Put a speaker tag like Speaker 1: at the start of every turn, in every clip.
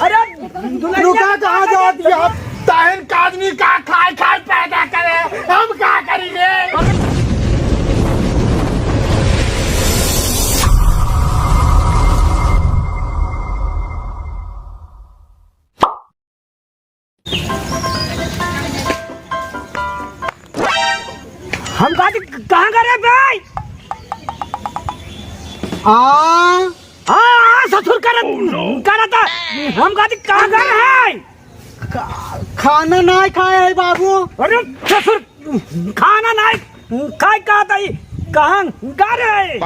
Speaker 1: अरे
Speaker 2: रुका कहाँ जा दिया ताहन का आदमी का खाए खाए पैदा करे हम क्या करेंगे।
Speaker 1: हम कहाँ गए भाई? हाँ ससुर करा था। हम कहाँ गए हैं?
Speaker 2: खाना नहीं खाए है बाबू।
Speaker 1: अरे ससुर खाना नहीं खाए कहा था? कहाँ गए रहे?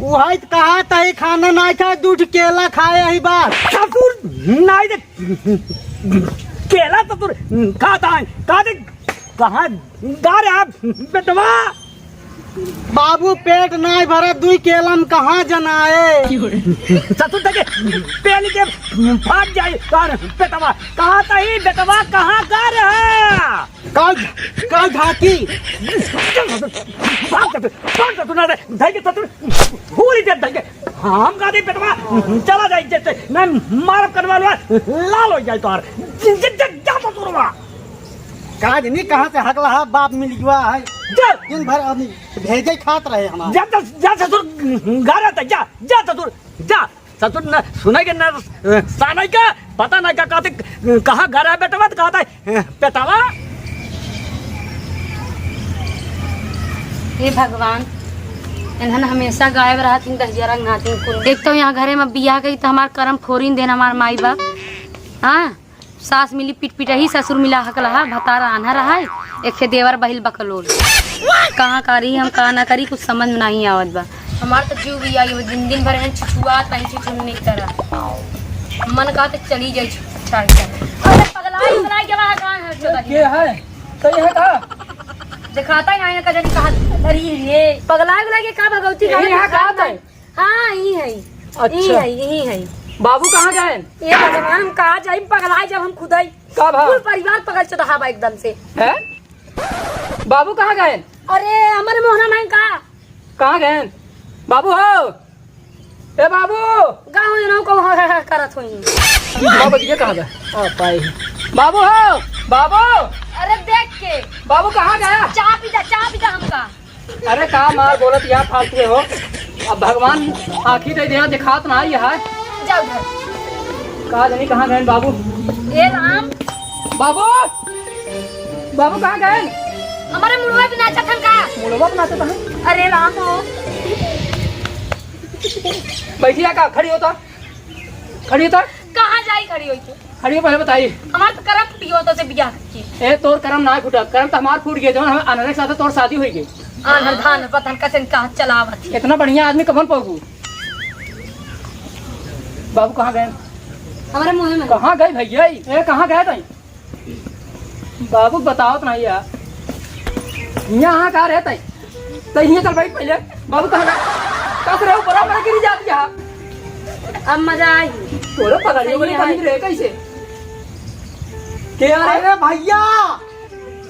Speaker 2: वही कहा था खाना नहीं खाए दूध केला खाए है बात।
Speaker 1: ससुर नहीं दे केला ससुर खाता है कहाँ गा रहे आप बेटवा?
Speaker 2: बाबू पेट नहीं भरा दुई केला में कहाँ जनाए।
Speaker 1: ससुर देखे पेल के फाट जाए और बेटवा कहाँ था ही बेटवा कहाँ गा रहे?
Speaker 2: का झाकी
Speaker 1: हम गा दे बेटवा चला जाए जैसे मैं मार करवा लाल हो जाए तो
Speaker 2: काज नहीं कहाँ से हकला है बाप मिल गया है दिन भर अभी भेजे खात रहे हमारे।
Speaker 1: जा ससुर गा रहा था जा ससुर जा ससुर न सुनेगे न साना का पता नहीं क्या कहते कहाँ गा रहा है बेटवा तो कहता है बेटवा।
Speaker 3: हे भगवान इन्हन हमेशा गायब रहा थी दहजरा नाती कुल देख तो यहाँ घरे में बियाह गई तो हमार करम फोरिन देना हमार माई बाप। हाँ सास मिली पिट पिटही ससुर मिला हकलहा भतारा आना रहा है एक देवर बहिल बकलोल कहाँ करी हम कहाँ ना करी कुछ समझ में नहीं आवत बा। हमार तो जीव भी आई दिन दिन भर छिछुआ नहीं छिछुन्नी तरह मन का तो चली जाए छाड़ के। अरे पगलाई पगलाई के वहां कहां है चोदा
Speaker 1: ये है सही है कहा
Speaker 3: दिखाता ही नहीं ना कजनी कहा अरे ये पगलाई पगलाई के का भगवती का
Speaker 1: यही है कहा था?
Speaker 3: हां यही है यही है।
Speaker 1: बाबू कहाँ गए?
Speaker 3: ये भगवान हम कहा जाए पगलाई जब हम खुद ही पूरा परिवार पकड़ चुका है एकदम से
Speaker 1: है। बाबू कहाँ गए?
Speaker 3: अरे हमारे मोहना नहीं
Speaker 1: कहाँ गए? बाबू हो ए बाबू
Speaker 3: गाँव जनों को करत हुई
Speaker 1: बाबू ये कहाँ गए? बाबू हो बाबू।
Speaker 3: अरे देख के
Speaker 1: बाबू कहाँ गया?
Speaker 3: चाह पीता हमका।
Speaker 1: अरे कहाँ मार बोलत यार फालतू हो। अब भगवान आखिर दे दिया दिखात ना है
Speaker 3: जाओ घर
Speaker 1: कहा जानी कहाँ गए बाबू?
Speaker 3: ए राम
Speaker 1: बाबू बाबू कहाँ गए?
Speaker 3: हमारे मुड़वा भी नाचा था का
Speaker 1: मुड़वा भी नाचा था।
Speaker 3: अरे राम हो
Speaker 1: बैठिया का खड़ी होता
Speaker 3: कहाँ जाई खड़ी होई के
Speaker 1: खड़ी हो पहले बताइए।
Speaker 3: हमार तो करम फूटी हो तो से बियाह के
Speaker 1: ए तोर करम ना फूटा करम तो हमार फूट गए जो हम अनरे के साथ तोर शादी हुई गई।
Speaker 3: आनर धान पतन कसन का चलावत
Speaker 1: इतना बढ़िया आदमी कबन पहुंचू। बाबू कहाँ गए?
Speaker 3: हमारे मुंह में
Speaker 1: कहाँ गए भैया? ए कहाँ गए थे? बाबू बताओ तो नहीं यार यहाँ कहाँ रहते तो यहाँ चल भाई पहले। बाबू कहाँ गए? कस रहे ऊपर हमारे गिरी जाती है।
Speaker 3: अब मजा आई
Speaker 1: तोरे पकड़ियो बड़ी कहीं रहे कैसे क्या?
Speaker 2: अरे भैया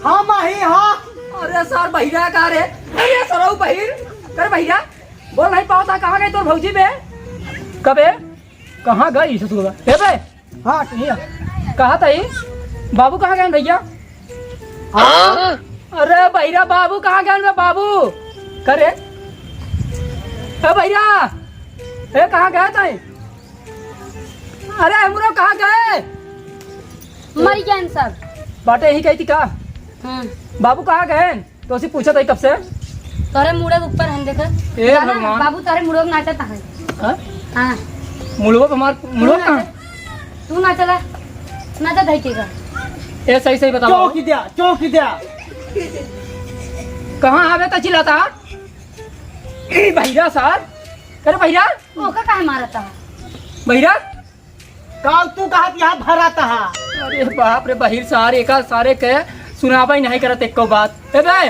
Speaker 2: हम ही हाँ।
Speaker 1: अरे सर बहिरा कहाँ रे? अरे सर बहिर कर बहिरा बोल नहीं पाता कहाँ गए तोर भौजी बे? कबे कहाँ गई ससुर बे?
Speaker 2: हाँ
Speaker 1: कहा था ये बाबू कहाँ गए भैया? अरे भैया बाबू कहाँ गए? बाबू करे भैया ए कहाँ गए थे? अरे हमरो कहाँ गए?
Speaker 3: मर गए सब
Speaker 1: बाटे ही गई थी का? बाबू कहाँ गए? तो उसे पूछा था कब से
Speaker 3: तोरे मुड़े के ऊपर हम देखा
Speaker 1: ए भगवान
Speaker 3: बाबू तोरे मुड़ो में नाचता है। हाँ
Speaker 1: मुड़वा हमार मुड़वा कहाँ?
Speaker 3: तू नाचला नाचा था के का
Speaker 1: ए सही बताओ
Speaker 2: चौकी दिया
Speaker 1: कहाँ आवे तो चिल्लाता भैया सर करे भैया
Speaker 3: ओका काहे मारता
Speaker 1: भैया
Speaker 2: काल तू कहा यहाँ भराता है।
Speaker 1: अरे बाप रे बहिर सारे का सारे के सुनावा ही नहीं करत एक को बात। ए बे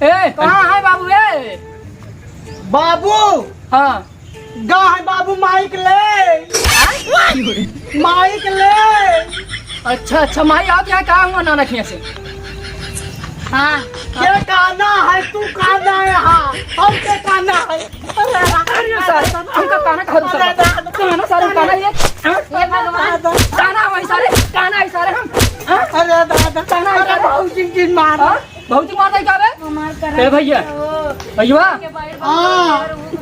Speaker 1: ए कहाँ है बाबू? ए
Speaker 2: बाबू
Speaker 1: हाँ
Speaker 2: गा है बाबू माइक ले
Speaker 1: अच्छा माई आप यहाँ कहाँ हुआ नाना खिया से?
Speaker 3: हाँ
Speaker 2: क्या गाना है तू गाना है हाँ हम क्या गाना है
Speaker 1: अरे सर हमका गाना कहो सर गाना सारे गाना ये
Speaker 2: मार
Speaker 1: भौजी मारता क्या बे
Speaker 3: हमार
Speaker 1: ए भैया भैया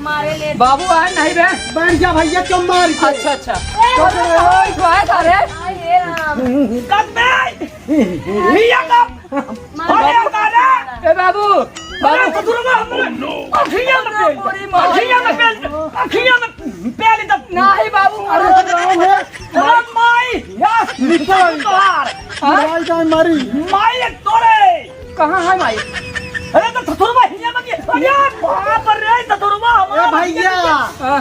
Speaker 3: मारे ले
Speaker 1: बाबू आए नहीं बे
Speaker 2: बैठ जा भैया क्यों मार के?
Speaker 1: अच्छा अच्छा तो आए था रे
Speaker 3: हे राम
Speaker 1: ए बाबू बाबू नहीं बाबू
Speaker 2: राम है मारी
Speaker 1: कहाँ है माई
Speaker 2: भैया
Speaker 1: हाँ।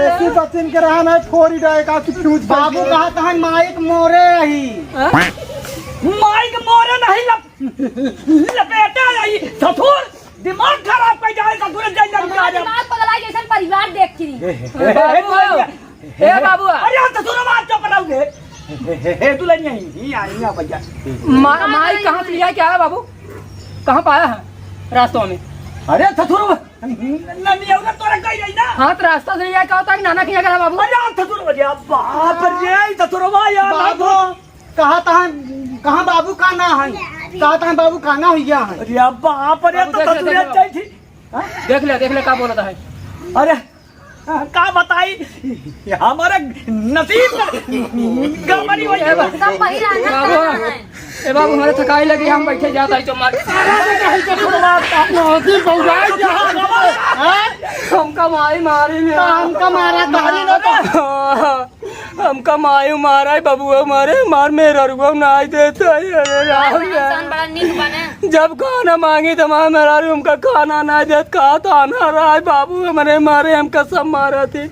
Speaker 2: ऐसी बच्चन के रहा ना फोड़ी डाय का फ्यूज बाबू कहा कहा माइक मोरे रही
Speaker 4: दिमाग खराब कर जाए ससुर
Speaker 3: दिमाग पगला जैसा परिवार देख की
Speaker 1: ए बाबू
Speaker 4: अरे ससुर बात चुप रहोगे तू नहीं आई भैया
Speaker 1: माई कहाँ से लिया क्या है बाबू कहाँ पाया है रास्तों में
Speaker 4: अरे ससुर नहीं होगा तोरा कहीं नहीं ना
Speaker 1: हाँ तो रास्ता से लिया क्या होता है कि नाना किया करा बाबू
Speaker 4: अरे ससुर भैया बाप रे ससुर भैया
Speaker 2: बाबू कहा बाबू का ना है कहा था बाबू खाना हो गया है
Speaker 4: अरे बाप रे तो ससुर चाहिए थी
Speaker 1: देख ले क्या बोलता है
Speaker 4: अरे का बताई हमारे नसीब गमरी हो जाए
Speaker 3: सब पहिरा
Speaker 1: बाबू ए बाबू हमारे थकाई लगी हम बैठे जाता है तो मार हमका माई मारी ले
Speaker 2: हमका मारा गाड़ी ना
Speaker 1: हमका माई मारा है बाबू हमारे मार मेरा रुआ नाई देता है अरे राम
Speaker 3: इंसान बड़ा नीक बने
Speaker 1: जब खाना मांगी तो माँ मेरा रू हमका खाना ना दे कहा तो आना रहा है बाबू हमारे मारे हमका सब मारा थे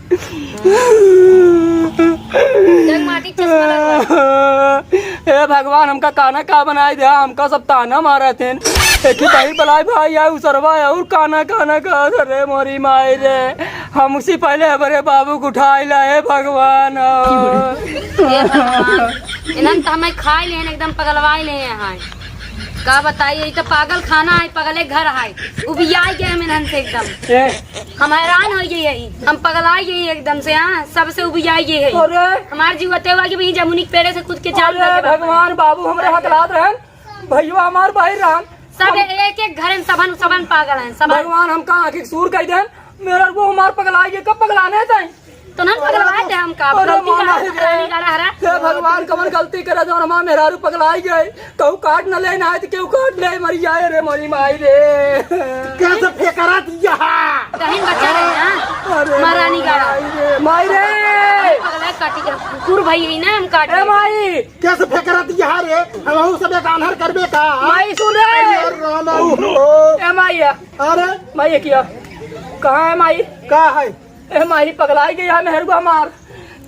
Speaker 3: जग माटी चश्मा लगवा
Speaker 1: हे भगवान हमका काना का बनाई दिया हमका सब ताना मारा थे एक ही बही बलाई भाई है उसरवा और काना काना का रे मोरी माई रे हम उसी पहले हमारे बाबू को उठाई लाए भगवान
Speaker 3: हे भगवान इनन त हमें खाई ले एकदम पगलवाई ले हैं का बताइए तो पागल खाना है पगले घर है उबियाई गए मिनन से एकदम हम हैरान हो गई है हम पगलाई गई एकदम से हाँ सबसे उबियाई गई है
Speaker 1: अरे
Speaker 3: हमारे जीवते हुआ कि भाई जमुनी के पेड़े से कूद के चाल
Speaker 1: भगवान बाबू हमारे हकलात रहन भैया हमार भाई रहन
Speaker 3: सब एक एक घर में सबन सबन पागल हैं सब
Speaker 1: भगवान हम कहाँ आखिर सूर कह दें मेरा वो हमार पगला ये कब पगलाने थे
Speaker 3: तो ना पगलवाए थे हम का
Speaker 1: अरे
Speaker 3: गलती
Speaker 1: माना
Speaker 3: करा
Speaker 1: ही
Speaker 3: हरानी गाड़ा हरा
Speaker 1: हे भगवान कमर गलती करे तो हमार मेरा रू पगलाई गए कहू काट न लेना है तो क्यों काट ले मरी जाए रे मरी माई रे
Speaker 2: कैसे फेंकरा दिया
Speaker 3: कहीं बच्चा रहे ना महारानी गाड़ा
Speaker 1: माई रे
Speaker 3: पगला काटी कर कुकुर भाई है ना हम काट
Speaker 1: ए माई
Speaker 2: कैसे फेंकरा दिया रे हम सब एक आन्हर करबे का
Speaker 1: माई सुन रे
Speaker 2: राम
Speaker 1: ए माई
Speaker 2: अरे
Speaker 1: माई किया कहाँ है माई
Speaker 2: का है
Speaker 1: ए माई पगलाई गई है मेहर को हमार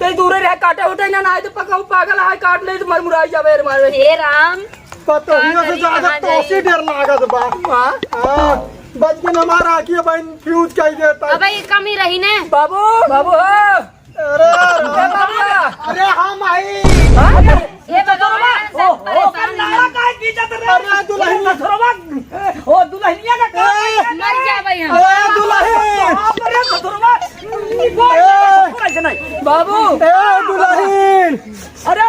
Speaker 1: ते दूरे रह काटे उठे ना ना तो पकाऊ पागल है काट ले तो मरमुराई जावे रे मारे
Speaker 3: हे राम
Speaker 2: पतोहियों से ज्यादा तोसी डर लागत बा
Speaker 1: हां
Speaker 2: बच के हमारा की बहन फ्यूज कह देता
Speaker 3: अबे ये कमी रही ने
Speaker 1: बाबू बाबू
Speaker 2: अरे
Speaker 1: ए बाबूया
Speaker 2: अरे हम आई
Speaker 3: ये भगवान
Speaker 4: ओ कन्नाड़ा का की इज्जत रे
Speaker 2: अरे दुल्हन
Speaker 4: ससुरवा ओ दुल्हनिया का काम
Speaker 3: मर जा भाई हम
Speaker 2: अरे दुल्हन
Speaker 4: बाप रे ससुरवा नहीं
Speaker 1: बाबू
Speaker 2: ए दुल्हन
Speaker 4: अरे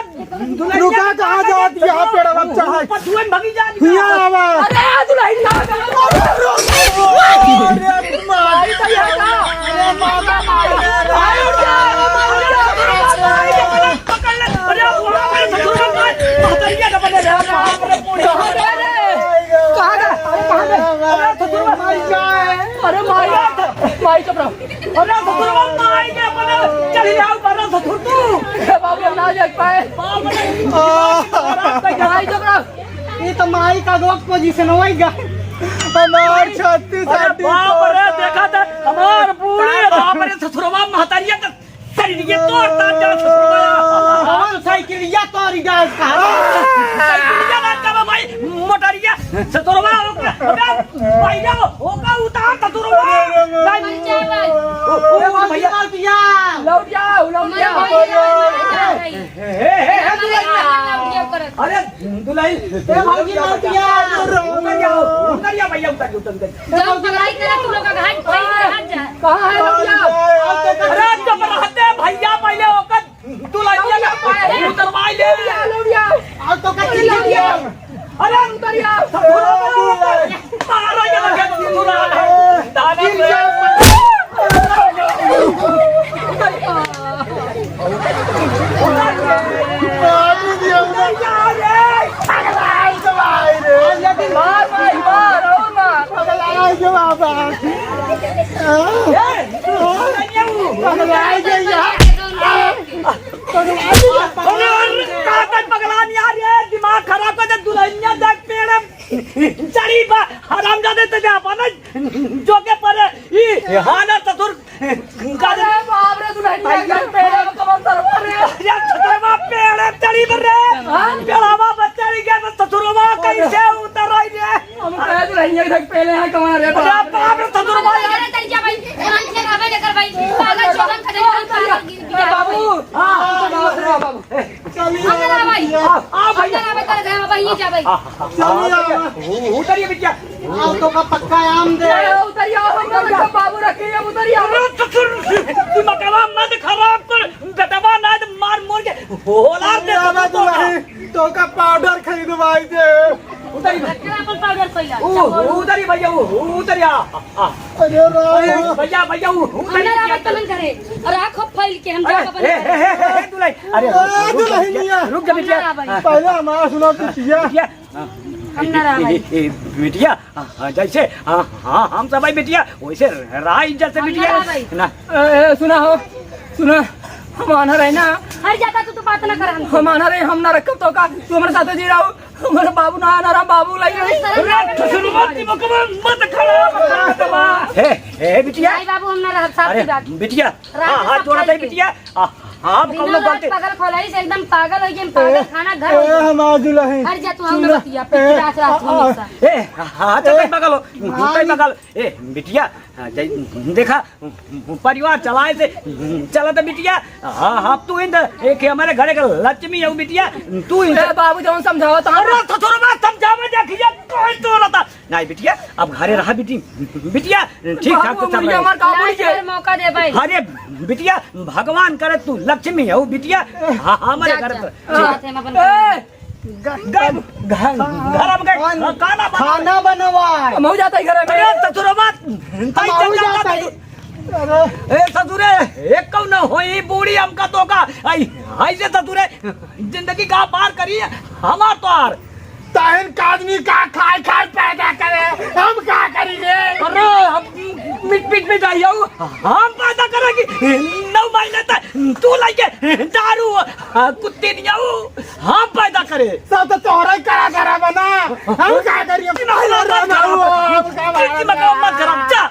Speaker 2: रुका कहाँ जा दिया पेड़ बच्चा है
Speaker 4: पटुएन भगी जा
Speaker 2: हिया आवा
Speaker 1: अरे दुल्हन ना
Speaker 2: अरे माई
Speaker 1: तैयार का
Speaker 2: अरे मामा माई
Speaker 4: पकड़ ले अरे वहां पे ससुरवा महतरिया का बने रे बाप रे
Speaker 1: कहां गए रे कहां गए
Speaker 2: अरे ससुर माई जाए
Speaker 1: अरे माई चुप रहो
Speaker 4: अरे ससुरवा माई के बने चली जाओ पर ससुर तू
Speaker 1: ए बाबू ना देख पाए
Speaker 4: बाप रे
Speaker 1: माई चुप रहो
Speaker 2: ये तो माई का गोक पोजीशन होएगा हमार छत्ती
Speaker 4: अरे बाप रे देखा था हमार बूढ़े बाप रे ससुरवा महतरिया का साइकिलिया तोड़ता जा ससुरवा
Speaker 2: हम साइकिलिया तोड़ी डाल का
Speaker 4: साइकिलिया ना का भाई मोटरिया ससुरवा अबे भाई जाओ होगा उतार ससुरवा
Speaker 3: मर जा भाई
Speaker 2: ओ भैया दिया
Speaker 1: लौट जाओ
Speaker 4: अरे दुलाई
Speaker 2: ए भौजी मार दिया
Speaker 4: उतर जा भैया उतर
Speaker 3: जब पगलाई तेरा तू लोग का हाथ भाई हट जा
Speaker 1: कहां है लौट जाओ
Speaker 4: अरे जब रहते भैया पहले होकर दुलाइया का उतरवाई ले लिया
Speaker 2: और तो का चिल्ला दिया
Speaker 1: अरे बाप रे दुल्हनिया के पेड़ में कमल तरवा रे
Speaker 4: या ससुरवा पेड़ चढ़ी बर रे पेड़ावा बच्चा गया तो ससुरवा कैसे उतर रही रे
Speaker 1: हम कहे दुल्हनिया के पहले है कमल रे
Speaker 4: अरे बाप रे ससुरवा
Speaker 3: अरे चल जा भाई कुरान से खावे लेकर भाई पागल चोदन खदे
Speaker 1: बाबू हां बाबू
Speaker 3: अंदर आ भाई
Speaker 4: आ भाई
Speaker 3: अंदर आ भाई कर गए भाई जा भाई
Speaker 4: उतरिए बिटिया
Speaker 2: तो का पक्का आम दे
Speaker 1: उतरिया हम बाबू रखिए हम उतरिया
Speaker 4: ससुर तू मकाला मत खराब कर बेटवा ना मार मोर के होला दे
Speaker 2: तो का पाउडर खरीदवाई दे
Speaker 1: उतरिए
Speaker 3: अपन पाउडर पहिला
Speaker 4: उतरिए भैया उतरिया
Speaker 2: अरे राम
Speaker 4: भैया भैया
Speaker 3: अंदर आ भाई कमन करे और आंख फैल के हम जा अपन
Speaker 4: दुलाई अरे
Speaker 2: दुल्हनिया
Speaker 4: रुक जा बिटिया
Speaker 2: पहले हमारा सुनो पिटिया
Speaker 4: बिटिया
Speaker 3: अंदर आ भाई
Speaker 4: बिटिया जैसे हाँ हम सब बिटिया वैसे राय जैसे बिटिया ना
Speaker 1: सुना हो सुना हम आना रहे ना
Speaker 3: हर जाता तू बात ना कर हमसे
Speaker 1: हम आना रहे हम ना रखब तो का तू हमारे साथ जी रहो हमारे बाबू ना आना रहा बाबू लगे
Speaker 4: मत खराब हे बिटिया
Speaker 3: भाई बाबू हम ना रह साथ
Speaker 4: अरे
Speaker 3: की बात
Speaker 4: बिटिया हाथ जोड़ा दे बिटिया आप कौन लोग बोलते
Speaker 3: पागल खोलाई से एकदम पागल हो गए पागल खाना घर हो गया।
Speaker 2: हमारा दुल्हन
Speaker 3: हर जा तू हम ना बतिया पिटास रात हमेशा
Speaker 4: ए हाथ कहीं बगल कहीं बगल ए बिटिया देखा परिवार चलाए से चला था बिटिया हाँ तू इन एक हमारे घरे का लक्ष्मी है बिटिया तू इन
Speaker 1: बाबू जब समझाओ तो
Speaker 4: अरे थोड़ा बात समझावे देखिए कोई तो रहता नहीं बिटिया अब घरे रहा बिटिया ठीक ठाक तो चल रहा है
Speaker 3: मौका दे भाई
Speaker 4: अरे बिटिया भगवान करे तू लक्ष्मी है बिटिया हमारे घर
Speaker 2: खाना बनवाए
Speaker 1: हम हो जाता है घर में
Speaker 4: ससुरे एक कौ न होई बूढ़ी हमका तो का ऐसे ससुरे जिंदगी का पार करी हमार तो
Speaker 2: ताहन कादनी का खाए खाए पैदा करे हम क्या करेंगे
Speaker 4: अरे हम मिट जाइए हम पैदा करेंगे 9 महीने तक तू लाइके दारू कुत्ती नहीं आऊ हम पैदा करे
Speaker 2: सब तो तोहरा ही करा बना हम क्या करिए
Speaker 4: मत खराब जा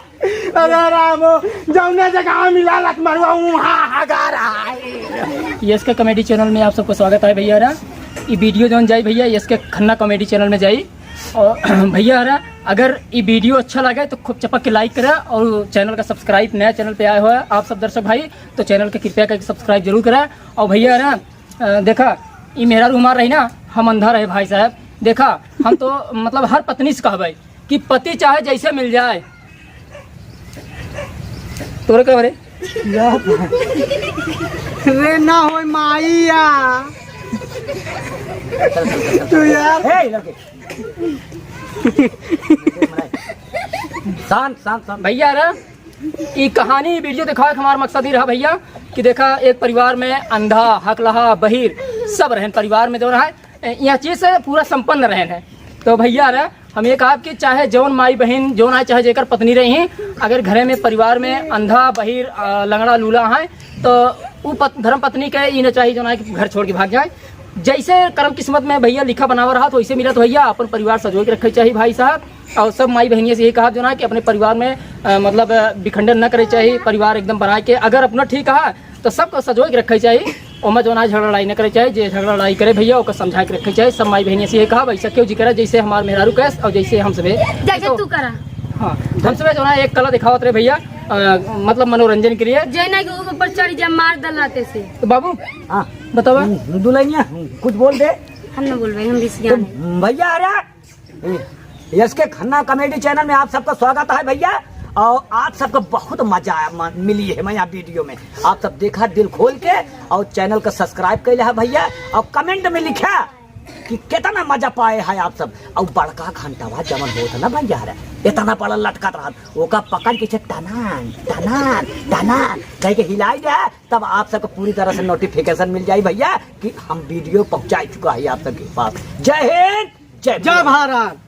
Speaker 2: अरे रामो जौने जगह मिला लत मरवा वहाँ गा रहा है
Speaker 1: यस के कॉमेडी चैनल में आप सबको स्वागत है भैया रा ये वीडियो जौन जाई भैया यस के खन्ना कॉमेडी चैनल में जाई और भैया रा अगर ये वीडियो अच्छा लगे तो खूब चपक के लाइक करें और चैनल का सब्सक्राइब नया चैनल पे आए हुए हैं आप सब दर्शक भाई तो चैनल के कृपया करके सब्सक्राइब जरूर करें और भैया रा देखा ये मेरा रुमार रही ना हम अंधा रहे भाई साहब देखा हम तो मतलब हर पत्नी से कहबै कि पति चाहे जैसे मिल जाए तोरे कह रे
Speaker 2: रे ना हो माइया तू यार
Speaker 4: हे लड़के शांत
Speaker 1: भैया रा ये कहानी वीडियो दिखाए हमारा मकसद ही रहा भैया कि देखा एक परिवार में अंधा हकलहा बहिर सब रहन परिवार में जो रहा है यह चीज़ से पूरा संपन्न रहन है तो भैया रा हम ये कहा कि चाहे जौन माई बहन जौन आए चाहे जेकर पत्नी रही हैं अगर घरे में परिवार में अंधा बहिर लंगड़ा लूला है तो वो धर्म पत्नी के ये न चाहिए जो है कि घर छोड़ के भाग जाए जैसे कर्म किस्मत में भैया लिखा बनावा रहा तो वैसे मिला तो भैया अपन परिवार सजो के रखे चाहिए भाई साहब और सब माई बहनिया से यही कहा जो ना कि अपने परिवार में मतलब विखंडन न करे चाहिए परिवार एकदम बना के अगर अपना ठीक है तो सबको सजो के रखे चाहिए ओमा जो ना झगड़ा लड़ाई न करे चाहिए जे झगड़ा लड़ाई करे भैया ओकर समझा के रखे चाहिए सब माई बहनिया से यही कहा वैसा क्यों जी करे जैसे हमारे मेहरारू कैस और जैसे हम सब
Speaker 3: जैसे तू करा
Speaker 1: हाँ हम सब जो है एक कला दिखावत रहे भैया मतलब मनोरंजन के लिए
Speaker 3: जैना के ऊपर चढ़ जा मार दलाते से
Speaker 1: तो बाबू
Speaker 4: हाँ
Speaker 1: बताओ
Speaker 4: दुल्हनिया कुछ बोल दे
Speaker 3: हम न बोलबे हम बिसिया
Speaker 4: भैया अरे यस के खन्ना कॉमेडी चैनल में आप सबका स्वागत है भैया और आप सबको बहुत मजा मिली है मैं यहाँ वीडियो में आप सब देखा दिल खोल के और चैनल को सब्सक्राइब कर लिया भैया और कमेंट में लिखा कि कितना मजा पाए है आप सब और बड़का घंटावा जमन होता ना भैया रे इतना बड़ा लटकत रहा ओका पकड़ के टनान टनान टनान कह के हिलाई दे तब आप सबको पूरी तरह से नोटिफिकेशन मिल जाए भैया कि हम वीडियो पहुंचा चुका है आप सबके पास जय हिंद जय
Speaker 2: जय भारत।